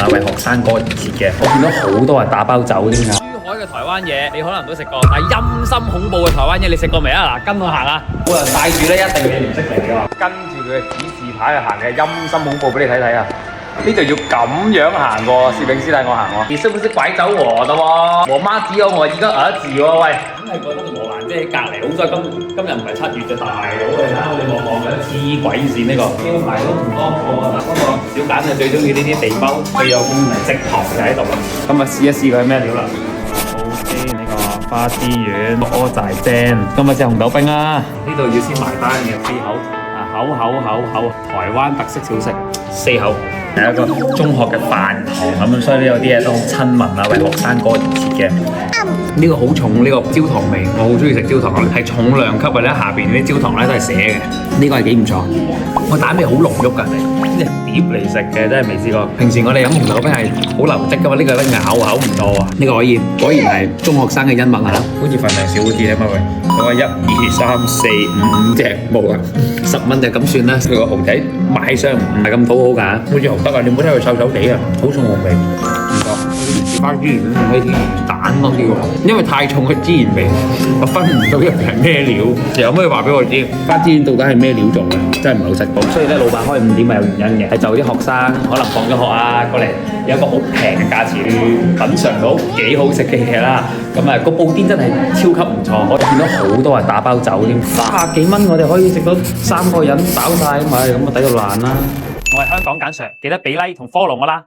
為學生哥而設嘅，我見到好多人打包走添㗎。珠海嘅台灣嘢你可能都食過，但係陰森恐怖嘅台灣嘢你食過未啊？嗱，跟我行啊！冇人帶住咧，一定你唔識嚟㗎。跟住佢嘅指示牌去行嘅，陰森恐怖俾你睇睇啊！呢度要咁樣行喎，攝影師帶我行喎。你識唔識拐走我的喎？我媽只有我一個兒子喎，喂！梗係覺得羅蘭姐喺隔離，好在今日唔係7月嘅大佬嚟啦，我哋望緊黐鬼線呢個招牌都唔多過啊！不過小簡就最中意呢啲地包，佢有功能直堂就喺度啦。今日試一試佢係咩料啦？OK，呢個花枝丸、蚵仔煎，今日食紅豆冰啊！呢度要先埋單嘅4口啊，口，台灣特色小食4口。係一個中學嘅飯堂咁樣，所以呢有啲嘢都好親民啊，為學生哥而設嘅。呢個好重呢個焦糖味，我好中意食焦糖，係重量級嘅咧。下邊啲焦糖咧都係寫嘅，呢個係幾唔錯。個蛋味好濃郁㗎，呢隻碟嚟食嘅真係未試過。平時我哋飲紅豆冰係好流質㗎嘛，呢個咧咬口唔多啊。呢個可以，果然係中學生嘅恩物啊！好似份量少啲啊嘛喂，佢話1、2、3、4、5隻冇啊，10蚊就咁算啦。佢個蠔仔賣相唔係咁討好㗎，好似蠔得啊，你唔好睇佢瘦瘦地啊，好重紅味。唔錯，花枝丸唔係啲魚蛋多啲喎，因為太重嘅孜然味，我分唔到入邊係咩料。有咩話俾我知？花枝丸到底係咩料做嘅？真係唔係好識講。所以咧，老闆開5點係有原因嘅，係就啲學生可能放咗學啊過嚟，有一個好平嘅價錢品嚐到幾好食嘅嘢啦。咁啊，個布甸真係超級唔錯，我見到好多人打包走添，30幾蚊我哋可以食到3個人飽晒，咁啊抵到爛啦！我係香港簡 Sir，記得俾 like 同 follow 我啦。